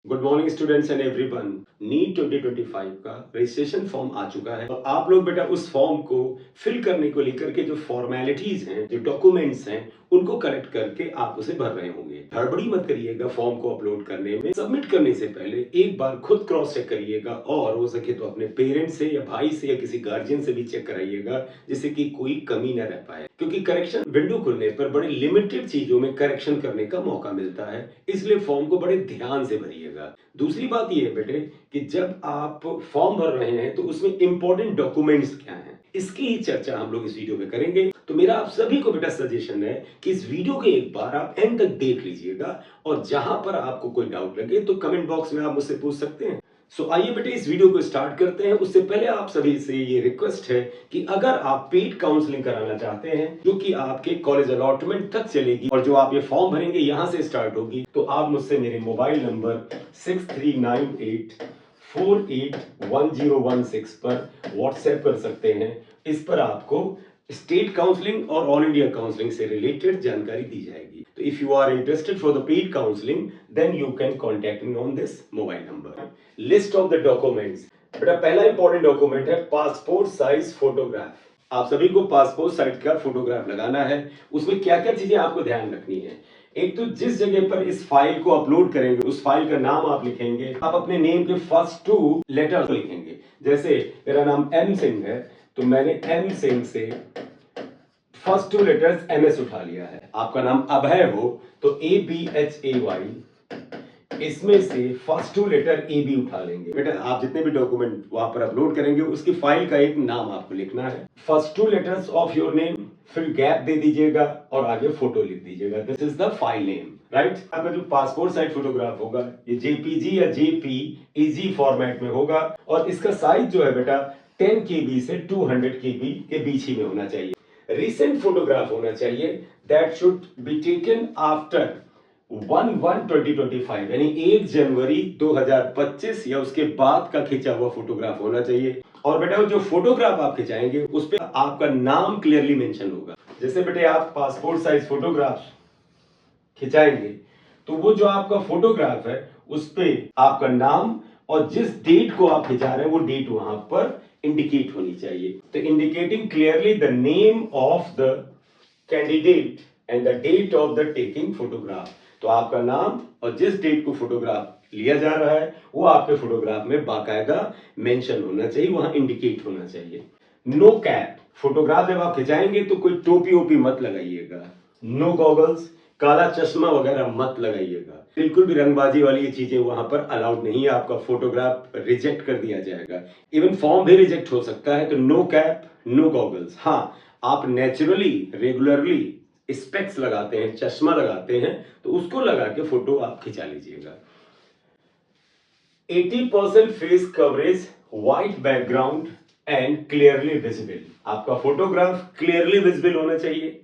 Good morning students and everyone. NEET 2025 का registration form आ चुका है और आप लोग बेटा उस फॉर्म को फिल करने को लेकर के जो फॉर्मेलिटीज हैं, जो डॉक्यूमेंट्स हैं, उनको कलेक्ट करके आप उसे भर रहे होंगे। हड़बड़ी मत करिएगा फॉर्म को अपलोड करने में। सबमिट करने से पहले एक बार खुद क्रॉस चेक करिएगा और हो सके तो अपने पेरेंट्स से या भाई से या किसी गार्जियन से भी चेक कराइएगा, जिससे कि कोई कमी न रह पाए। क्योंकि करेक्शन विंडो खुलने पर बड़े लिमिटेड चीजों में करेक्शन करने का मौका मिलता है, इसलिए फॉर्म को बड़े ध्यान से भरिएगा। दूसरी बात यह है बेटे कि जब आप फॉर्म भर रहे हैं तो उसमें इंपॉर्टेंट डॉक्यूमेंट्स क्या हैं, इसकी ही चर्चा हम लोग इस वीडियो में करेंगे। तो मेरा आप सभी को बेटा सजेशन है कि इस वीडियो को एक बार आप एंड तक देख लीजिएगा और जहां पर आपको कोई डाउट लगे तो कमेंट बॉक्स में आप मुझसे पूछ सकते हैं। आइए बेटे इस वीडियो को स्टार्ट करते हैं। उससे पहले आप सभी से ये रिक्वेस्ट है कि अगर आप पेड काउंसलिंग कराना चाहते हैं जो कि आपके कॉलेज अलॉटमेंट तक चलेगी और जो आप ये फॉर्म भरेंगे यहां से स्टार्ट होगी, तो आप मुझसे मेरे मोबाइल नंबर 6398481016 पर व्हाट्सएप कर सकते हैं। इस पर आपको स्टेट काउंसलिंग और ऑल इंडिया काउंसलिंग से रिलेटेड जानकारी दी जाएगी। तो if you are interested for the paid counselling then you can contact me on this mobile number. List of the documents. बेटा पहला इंपॉर्टेंट डॉक्यूमेंट है पासपोर्ट साइज फोटोग्राफ। आप सभी को पासपोर्ट साइज का फोटोग्राफ लगाना है। उसमें क्या क्या चीजें आपको ध्यान रखनी है। एक तो जिस जगह पर इस फाइल को अपलोड करेंगे उस फाइल का नाम आप लिखेंगे। आप अपने नेम के फर्स्ट 2 लेटर्स लिखेंगे। जैसे मेरा नाम एम सिंह है तो मैंने एम सिंह से फर्स्ट 2 लेटर्स MS उठा लिया है। आपका नाम अभय हो तो ABHAY, इसमें से फर्स्ट 2 लेटर AB उठा लेंगे। बेटा आप जितने भी डॉक्यूमेंट वहां पर अपलोड करेंगे उसकी फाइल का एक नाम आपको लिखना है। First 2 letters of your name, फिर गैप दे दीजिएगा और आगे फोटो लिख दीजिएगा। This is the file name, right. आपका जो पासपोर्ट साइज फोटोग्राफ होगा ये JPG या JPEG फॉर्मेट में होगा और इसका साइज जो है बेटा 10 KB से 200 KB के बीच ही में होना चाहिए। रिसेंट फोटोग्राफ होना चाहिए that should be taken after 1/1/2025 यानी 1 जनवरी 2025 या उसके बाद का खींचा हुआ फोटोग्राफ होना चाहिए। और बेटा जो फोटोग्राफ आप खिंचाएंगे उस पे आपका नाम क्लियरली मेंशन होगा। जैसे बेटे आप पासपोर्ट साइज फोटोग्राफ खिंचाएंगे तो वो जो आपका फोटोग्राफ है उस पे आपका नाम और जिस डेट को आप खिंचा रहे हैं वो डेट वहां पर इंडिकेट होनी चाहिए। तो indicating clearly the name of the candidate and the date of the taking photograph. तो आपका नाम और जिस डेट को फोटोग्राफ लिया जा रहा है वो आपके फोटोग्राफ में बाकायदा मेंशन होना चाहिए, वहां इंडिकेट होना चाहिए। No cap. फोटोग्राफ जब आप खिंचाएंगे तो कोई टोपी ओपी मत लगाइएगा। नो गॉगल्स, काला चश्मा वगैरह मत लगाइएगा। बिल्कुल भी रंगबाजी वाली ये चीजें वहां पर अलाउड नहीं है। आपका फोटोग्राफ रिजेक्ट कर दिया जाएगा। इवन फॉर्म भी रिजेक्ट हो सकता है। तो नो कैप, नो गॉगल्स। हाँ, आप नेचुरली रेगुलरली स्पेक्स लगाते हैं, चश्मा लगाते हैं, तो उसको लगा के फोटो आप खिंचा लीजिएगा। 80% face coverage, white background and clearly visible. आपका फोटोग्राफ क्लियरली विजिबल होना चाहिए।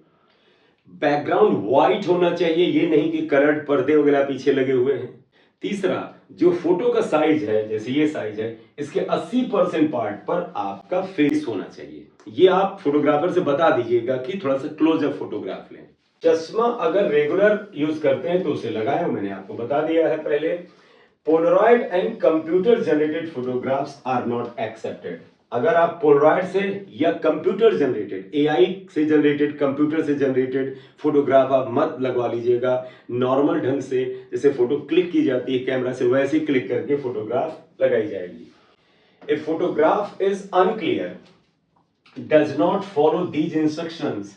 बैकग्राउंड व्हाइट होना चाहिए, ये नहीं कि कलर्ड पर्दे वगैरह पीछे लगे हुए हैं। तीसरा, जो फोटो का साइज है, जैसे ये साइज है, इसके 80% पार्ट पर आपका फेस होना चाहिए। ये आप फोटोग्राफर से बता दीजिएगा कि थोड़ा सा क्लोजअप फोटोग्राफ लें। चश्मा अगर रेगुलर यूज करते हैं तो उसे लगाएं, मैंने आपको बता दिया है पहले। Polaroid and computer generated photographs are not accepted. अगर आप पोलरॉइड से या कंप्यूटर जनरेटेड, AI से जनरेटेड, कंप्यूटर से जनरेटेड फोटोग्राफ आप मत लगवा लीजिएगा। नॉर्मल ढंग से जैसे फोटो क्लिक की जाती है कैमरा से, वैसे ही क्लिक करके फोटोग्राफ लगाई जाएगी। If photograph is unclear, does not follow these instructions,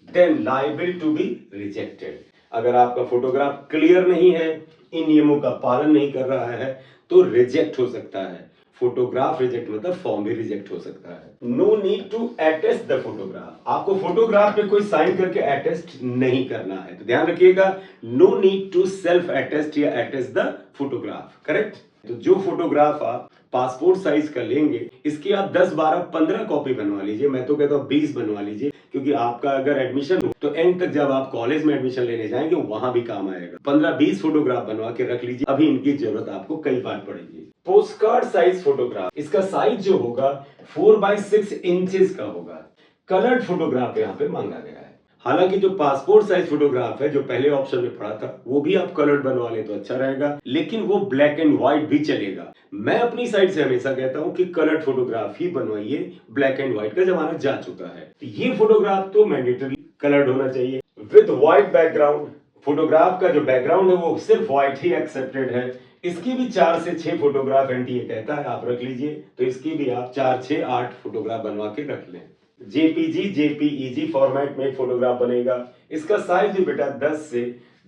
then liable to be rejected. अगर आपका फोटोग्राफ क्लियर नहीं है, इन नियमों का पालन नहीं कर रहा है, तो रिजेक्ट हो सकता है। फोटोग्राफ रिजेक्ट मतलब फॉर्म भी रिजेक्ट हो सकता है। No need to attest the photograph. आपको फोटोग्राफ पे कोई साइन करके अटेस्ट नहीं करना है, तो ध्यान रखिएगा। No need to self attest या अटेस्ट द फोटोग्राफ, करेक्ट। तो जो फोटोग्राफ आप पासपोर्ट साइज का लेंगे इसकी आप 10, 12, 15 कॉपी बनवा लीजिए। मैं तो कहता हूं 20 बनवा लीजिए, क्योंकि आपका अगर एडमिशन हो तो एंड तक जब आप कॉलेज में एडमिशन लेने जाएंगे वहां भी काम आएगा। 15-20 फोटोग्राफ बनवा के रख लीजिए, अभी इनकी जरूरत आपको कई बार पड़ेगी। पोस्ट कार्ड साइज फोटोग्राफ, इसका साइज जो होगा 4/6 इंचेस का होगा। कलर्ड फोटोग्राफ यहाँ पे मांगा गया है। हालांकि जो पासपोर्ट साइज फोटोग्राफ है, जो पहले ऑप्शन में पड़ा था, वो भी आप कलर्ड बनवा लें तो अच्छा रहेगा, लेकिन वो ब्लैक एंड व्हाइट भी चलेगा। मैं अपनी साइड से हमेशा कहता हूं कि कलर्ड फोटोग्राफ ही बनवाइए, ब्लैक एंड व्हाइट का जमाना जा चुका है। तो ये फोटोग्राफ तो मैंडेटरी कलर्ड होना चाहिए विद व्हाइट बैकग्राउंड। फोटोग्राफ का जो बैकग्राउंड है वो सिर्फ व्हाइट ही एक्सेप्टेड है। इसकी भी 4 से 6 फोटोग्राफ एनटीए कहता है, आप रख लीजिए। तो इसकी भी आप 4, 6, 8 फोटोग्राफ बनवा के रख लें। जेपीजी जेपीईजी फॉर्मेट में फोटोग्राफ बनेगा। इसका साइज भी बेटा 10 से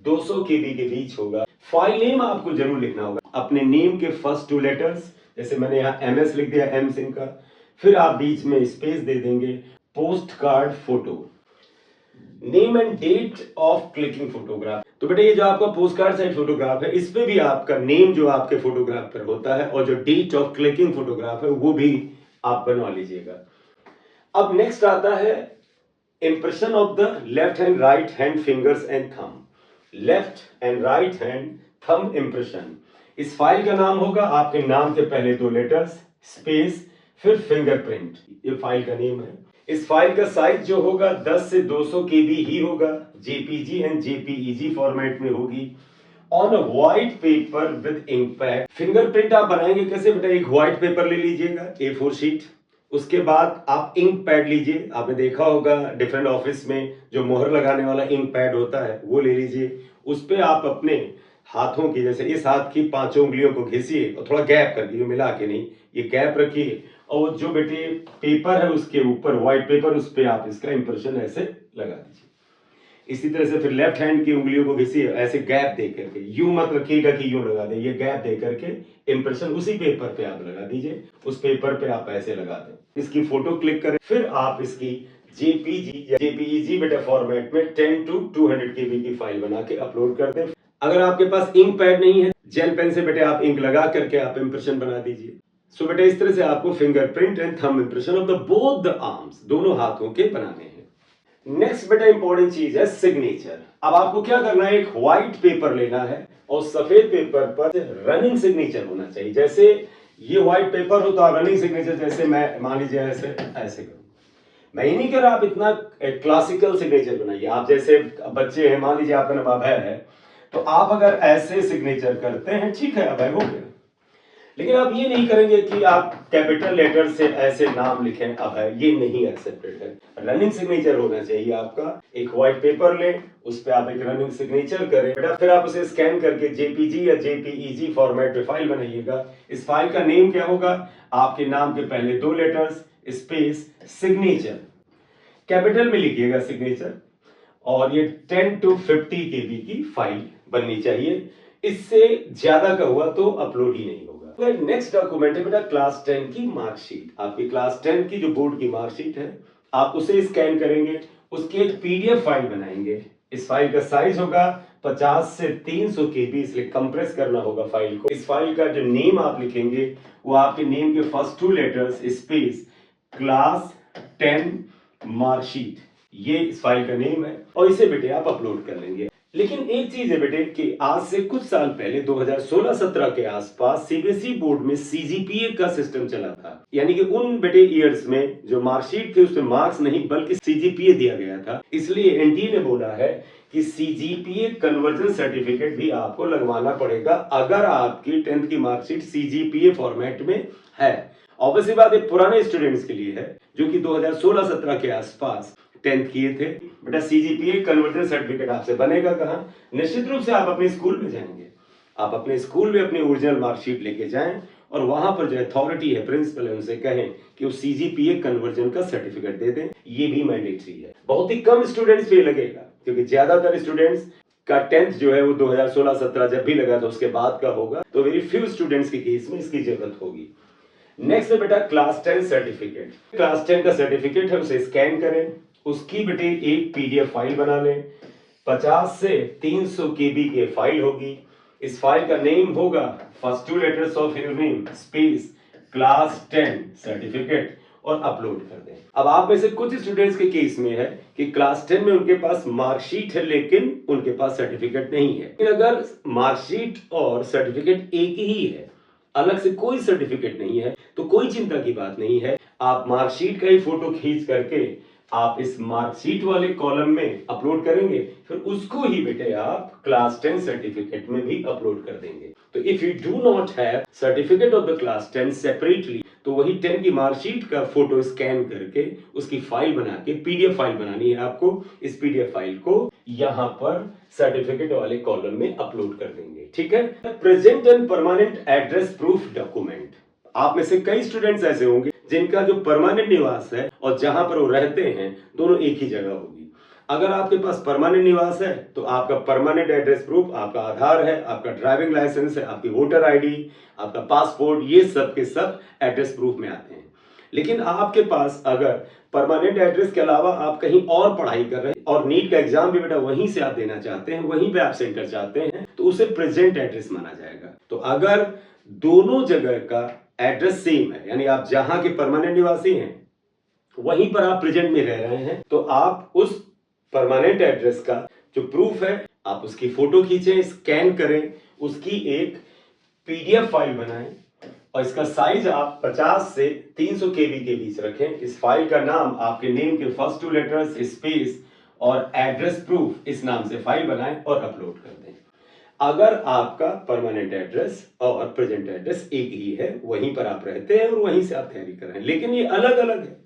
200 केबी के बीच होगा। फाइल नेम आपको जरूर लिखना होगा, अपने नेम के फर्स्ट 2 लेटर्स, जैसे मैंने यहाँ एमएस लिख दिया, एम सिंह का, फिर आप बीच में स्पेस दे देंगे, postcard photo, name and date of clicking photograph. तो बेटा ये जो आपका पोस्ट कार्ड साइज फोटोग्राफ है, इसमें भी आपका नेम जो आपके फोटोग्राफ पर होता है और जो डेट ऑफ क्लिकिंग फोटोग्राफ है वो भी आप बनवा लीजिएगा। अब नेक्स्ट आता है impression of the left hand, right hand fingers and thumb. Left and right hand thumb impression. इस फाइल का नाम होगा आपके नाम के पहले 2 लेटर्स, स्पेस, फिर फिंगरप्रिंट। ये फाइल का नेम है। इस फाइल का साइज जो होगा 10 से 200 केबी ही होगा। जेपीजी एंड जेपीईजी फॉर्मेट में होगी। On a white paper with ink pad. Fingerprint आप बनाएंगे कैसे बेटा? एक व्हाइट पेपर ले लीजिएगा, A4 शीट, उसके बाद आप इंक पैड लीजिए। आपने देखा होगा डिफरेंट ऑफिस में जो मोहर लगाने वाला इंक पैड होता है वो ले लीजिए। उस पे आप अपने हाथों की, जैसे इस हाथ की 5 उंगलियों को घिसिए और थोड़ा गैप कर दीजिए, मिला के नहीं, ये गैप रखिए। और जो बेटे पेपर है उसके ऊपर, व्हाइट पेपर, उस पर आप इसका इंप्रेशन ऐसे लगा दीजिए। इसी तरह से फिर लेफ्ट हैंड की उंगलियों को घिसिए, ऐसे गैप दे करके, यूं मत रखिएगा कि यूं लगा दे, ये गैप दे करके इंप्रेशन उसी पेपर पे आप लगा दीजिए। उस पेपर पे आप ऐसे लगा दें। इसकी फोटो क्लिक करें, फिर आप इसकी जेपीजी या जेपीईजी बेटा फॉर्मेट में 10 to 200 केबी की फाइल बना के अपलोड कर दें। अगर आपके पास इंक पैड नहीं है, जेल पेन से बेटे आप इंक लगा करके आप इंप्रेशन बना दीजिए। सो बेटा इस तरह से आपको fingerprint and thumb impression of the both the arms, दोनों हाथों के बनाने हैं। नेक्स्ट बेटा इंपॉर्टेंट चीज है सिग्नेचर। अब आपको क्या करना है, एक व्हाइट पेपर लेना है और सफेद पेपर पर रनिंग सिग्नेचर होना चाहिए। जैसे ये व्हाइट पेपर हो तो आप रनिंग सिग्नेचर, जैसे मैं मान लीजिए ऐसे ऐसे करूं। मैं ये नहीं कह रहा आप इतना क्लासिकल सिग्नेचर बनाइए। आप जैसे बच्चे हैं, मान लीजिए आपका नाम अभय है, तो आप अगर ऐसे सिग्नेचर करते हैं, ठीक है अभय हो गया, लेकिन आप ये नहीं करेंगे कि आप कैपिटल लेटर से ऐसे नाम लिखें अभय, ये नहीं एक्सेप्टेड है। रनिंग सिग्नेचर होना चाहिए आपका। एक व्हाइट पेपर लें, उस पे आप एक रनिंग सिग्नेचर करें बेटा, फिर आप उसे स्कैन करके जेपीजी या जेपीईजी फॉर्मेट में फाइल बनाइएगा। इस फाइल का नेम क्या होगा? आपके नाम के पहले 2 लेटर्स, स्पेस, सिग्नेचर, कैपिटल में लिखिएगा सिग्नेचर। और ये 10 to 50 केबी की फाइल बननी चाहिए। इससे ज्यादा का हुआ तो अपलोड ही नहीं होगा। नेक्स्ट डॉक्यूमेंट है बेटा क्लास 10 की मार्कशीट। आपकी क्लास 10 की जो बोर्ड की मार्कशीट है, आप उसे स्कैन करेंगे, उसकी एक पीडीएफ फाइल बनाएंगे। इस फाइल का साइज होगा 50 से 300 केबी, इसलिए कंप्रेस करना होगा फाइल को। इस फाइल का जो नेम आप लिखेंगे वो आपके नेम के first 2 letters, space, class 10 marksheet, ये इस फाइल का नेम है और इसे बेटे आप अपलोड कर लेंगे। लेकिन एक चीज है बेटे कि आज से कुछ साल पहले 2016-17 के आसपास सीबीएसई बोर्ड में सीजीपीए का सिस्टम चला था। यानी कि उन बेटे ईयर्स में जो मार्कशीट थी उसमें मार्क्स नहीं बल्कि सीजीपीए दिया गया था। इसलिए एनटीए ने बोला है कि सीजीपीए कन्वर्जन सर्टिफिकेट भी आपको लगवाना पड़ेगा अगर आपकी 10th की मार्कशीट सीजीपीए फॉर्मेट में है। ऑब्वियसली बात है पुराने स्टूडेंट्स के लिए है जो कि 2016-17 के आसपास 10th किए थे। बेटा सीजीपीए कन्वर्जन सर्टिफिकेट आपसे बनेगा कहां? निश्चित रूप से आप अपने स्कूल में जाएंगे। आप अपने स्कूल में अपनी ओरिजिनल मार्कशीट लेके जाएं और वहां पर जो अथॉरिटी है, प्रिंसिपल है, उनसे कहें कि वो सीजीपीए कन्वर्जन का सर्टिफिकेट दे दें। ये भी मैंडेटरी है। बहुत ही कम स्टूडेंट्स पे लगेगा क्योंकि ज्यादातर स्टूडेंट्स का 10th जो है वो 2016-17 जब भी लगा था उसके बाद का होगा, तो वेरी फ्यू स्टूडेंट्स के केस में इसकी जरूरत होगी। नेक्स्ट है बेटा क्लास 10 सर्टिफिकेट। क्लास 10 का सर्टिफिकेट है, उसे स्कैन करें, उसकी बेटे एक पीडीएफ फाइल बना लें। 50 से 300 केबी की फाइल होगी। इस फाइल का नेम होगा first 2 letters of your name, space, class 10 certificate और अपलोड कर दें। अब आप में से कुछ स्टूडेंट्स के केस में है कि क्लास 10 में उनके पास मार्कशीट है लेकिन उनके पास सर्टिफिकेट नहीं है। लेकिन अगर मार्कशीट और सर्टिफिकेट एक ही है, अलग से कोई सर्टिफिकेट नहीं है, तो कोई चिंता की बात नहीं है। आप मार्कशीट का ही फोटो खींच करके आप इस मार्कशीट वाले कॉलम में अपलोड करेंगे, फिर उसको ही बेटे आप क्लास 10 सर्टिफिकेट में भी अपलोड कर देंगे। तो if you do not have certificate of the class 10 separately, तो वही 10 की मार्कशीट का फोटो स्कैन करके उसकी फाइल बना के पीडीएफ फाइल बनानी है आपको। इस पीडीएफ फाइल को यहां पर सर्टिफिकेट वाले कॉलम में अपलोड कर देंगे, ठीक है। Present and permanent address proof document. आप में से कई स्टूडेंट्स ऐसे होंगे जिनका जो परमानेंट निवास है और जहां पर वो रहते हैं दोनों एक ही जगह होगी। अगर आपके पास परमानेंट निवास है तो आपका परमानेंट एड्रेस प्रूफ आपका आधार है, आपका ड्राइविंग लाइसेंस है, आपकी वोटर आईडी, आपका पासपोर्ट, ये सब के सब एड्रेस प्रूफ में आते हैं। लेकिन आपके पास अगर परमानेंट एड्रेस के अलावा आप कहीं और पढ़ाई कर रहे हैं और नीट का एग्जाम भी बेटा वहीं से आप देना चाहते हैं, वहीं पे आप सेंटर चाहते हैं, तो उसे प्रेजेंट एड्रेस माना जाएगा। तो अगर दोनों जगह का एड्रेस सेम है, यानी आप जहां के परमानेंट निवासी हैं वहीं पर आप प्रेजेंट में रह रहे हैं, तो आप उस परमानेंट एड्रेस का जो प्रूफ है आप उसकी फोटो खींचें, स्कैन करें, उसकी एक पीडीएफ फाइल बनाएं और इसका साइज आप 50 से 300 केबी के बीच रखें। इस फाइल का नाम आपके नेम के फर्स्ट 2 लेटर्स स्पेस और एड्रेस प्रूफ इस नाम से फाइल बनाएं और अपलोड कर दें। अगर आपका परमानेंट एड्रेस और प्रेजेंट एड्रेस एक ही है, वहीं पर आप रहते हैं और वहीं से आप तैयारी कर रहे हैं, लेकिन ये अलग अलग है,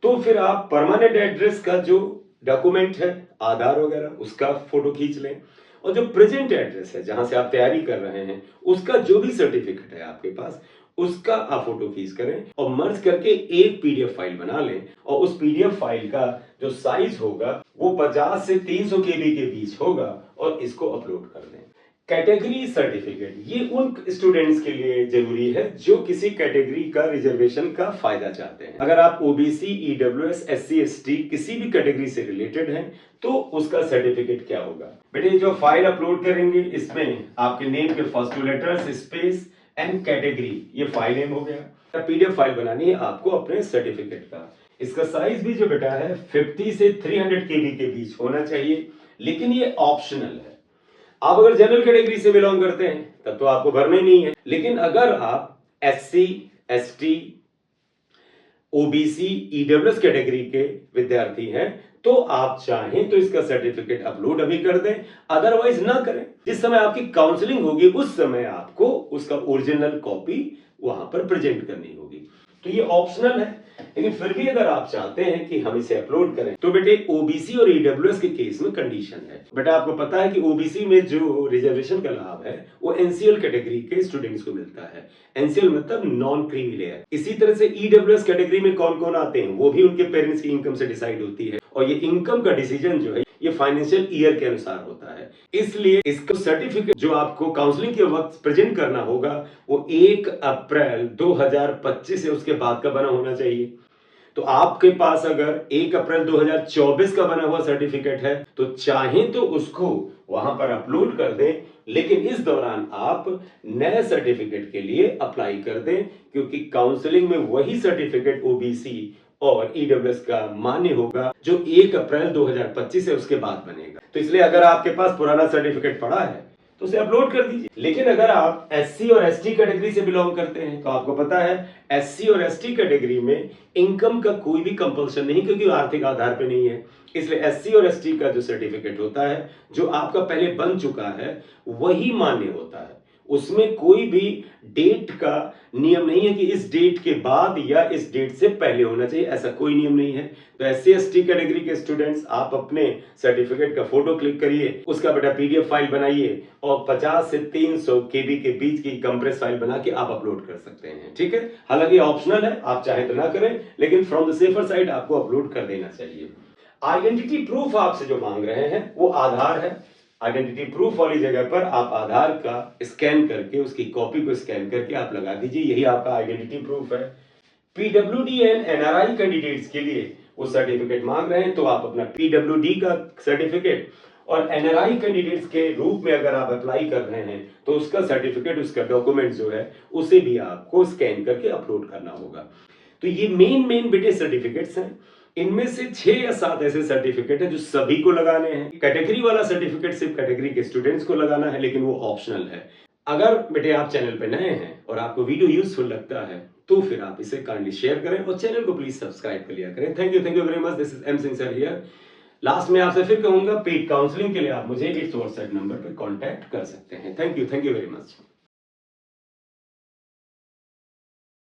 तो फिर आप परमानेंट एड्रेस का जो डॉक्यूमेंट है, आधार वगैरह, उसका फोटो खींच लें और जो प्रेजेंट एड्रेस है जहां से आप तैयारी कर रहे हैं उसका जो भी सर्टिफिकेट है आपके पास, उसका आप फोटो खींच करें और मर्ज करके एक पीडीएफ फाइल बना लें और उस पीडीएफ फाइल का जो साइज होगा वो 50 से 300 केबी के बीच होगा और इसको अपलोड कर दें। कैटेगरी सर्टिफिकेट ये उन स्टूडेंट्स के लिए जरूरी है जो किसी कैटेगरी का रिजर्वेशन का फायदा चाहते हैं। अगर आप ओबीसी, ईडब्ल्यूएस, एससी, एसटी किसी भी कैटेगरी से रिलेटेड हैं तो उसका सर्टिफिकेट क्या होगा बेटे, जो फाइल अपलोड करेंगे इसमें आपके नेम के first 2 letters space and category, ये फाइल नेम हो गया। पीडीएफ फाइल बनानी है आपको अपने सर्टिफिकेट का। इसका साइज भी जो बेटा है 50 से 300 केबी के बीच होना चाहिए, लेकिन ये ऑप्शनल है। आप अगर जनरल कैटेगरी से बिलोंग करते हैं तब तो आपको भरना ही नहीं है, लेकिन अगर आप SC, ST, OBC, EWS category के विद्यार्थी हैं तो आप चाहें तो इसका सर्टिफिकेट अपलोड अभी कर दें, अदरवाइज ना करें। जिस समय आपकी काउंसलिंग होगी उस समय आपको उसका ओरिजिनल कॉपी वहां पर प्रेजेंट करनी होगी। तो ये ऑप्शनल है, लेकिन फिर भी अगर आप चाहते हैं कि हम इसे अपलोड करें तो बेटे ओबीसी और ईडब्ल्यूएस के केस में कंडीशन है। बेटा आपको पता है कि ओबीसी में जो रिजर्वेशन का लाभ है वो एनसीएल कैटेगरी के स्टूडेंट्स को मिलता है। एनसीएल मतलब नॉन क्रीमी लेयर। इसी तरह से ईडब्ल्यूएस कैटेगरी में कौन कौन आते हैं वो भी उनके पेरेंट्स की इनकम से डिसाइड होती है और ये इनकम का डिसीजन जो है ये फाइनेंशियल ईयर के अनुसार होता है। इसलिए इसका सर्टिफिकेट जो आपको काउंसलिंग के वक्त प्रेजेंट करना होगा वो 1 अप्रैल 2025 से उसके बाद का बना होना चाहिए। तो आपके पास अगर 1 अप्रैल 2024 का बना हुआ सर्टिफिकेट है तो चाहें तो उसको वहां पर अपलोड कर दें, लेकिन इस दौरान आप नए सर्टिफिकेट के लिए अप्लाई कर दें, क्योंकि काउंसलिंग में वही सर्टिफिकेट ओबीसी और ईडब्ल्यूएस का मान्य होगा जो 1 अप्रैल 2025 है उसके बाद बनेगा। तो इसलिए अगर आपके पास पुराना सर्टिफिकेट पड़ा है तो उसे अपलोड कर दीजिए। लेकिन अगर आप एससी और एसटी कैटेगरी से बिलोंग करते हैं तो आपको पता है एससी और एसटी कैटेगरी में इनकम का कोई भी कंपल्सन नहीं, क्योंकि आर्थिक आधार पे नहीं है। इसलिए एससी और एसटी का जो सर्टिफिकेट होता है जो आपका पहले बन चुका है वही मान्य होता है। उसमें कोई भी डेट का नियम नहीं है कि इस डेट के बाद या इस डेट से पहले होना चाहिए, ऐसा कोई नियम नहीं है। तो एससी एसटी कैटेगरी के स्टूडेंट्स आप अपने सर्टिफिकेट का फोटो क्लिक करिए, उसका बेटा पीडीएफ फाइल बनाइए और 50 से 300 केबी के बीच की कंप्रेस फाइल बना के आप अपलोड कर सकते हैं, ठीक है। हालांकि ऑप्शनल है, आप चाहे तो ना करें, लेकिन फ्रॉम द सेफर साइड आपको अपलोड कर देना चाहिए। आइडेंटिटी प्रूफ आपसे जो मांग रहे हैं वो आधार है। आइडेंटिटी प्रूफ वाली जगह पर आप आधार का स्कैन करके उसकी कॉपी को स्कैन करके आप लगा दीजिए, यही आपका आइडेंटिटी प्रूफ है। पीडब्ल्यूडी एंड एनआरआई कैंडिडेट्स के लिए वो सर्टिफिकेट मांग रहे हैं तो आप अपना पीडब्ल्यूडी का सर्टिफिकेट और एनआरआई कैंडिडेट्स के रूप में अगर आप अप्लाई कर रहे हैं तो उसका सर्टिफिकेट, उसका डॉक्यूमेंट जो है उसे भी आपको स्कैन करके अपलोड करना होगा। तो ये मेन बेटे सर्टिफिकेट्स हैं। इनमें से 6 या 7 ऐसे सर्टिफिकेट हैं जो सभी को लगाने हैं। कैटेगरी वाला सर्टिफिकेट सिर्फ कैटेगरी के स्टूडेंट्स को लगाना है, लेकिन वो ऑप्शनल है। अगर बेटे आप चैनल पे नए हैं और आपको वीडियो यूजफुल लगता है तो फिर आप इसे काइंडली शेयर करें और चैनल को प्लीज सब्सक्राइब कर लिया करें। Thank you very much. This is M Singh sir here. Last में आपसे फिर कहूंगा, पेड काउंसलिंग के लिए आप मुझे इस व्हाट्सएप नंबर पर कांटेक्ट कर सकते हैं। Thank you very much.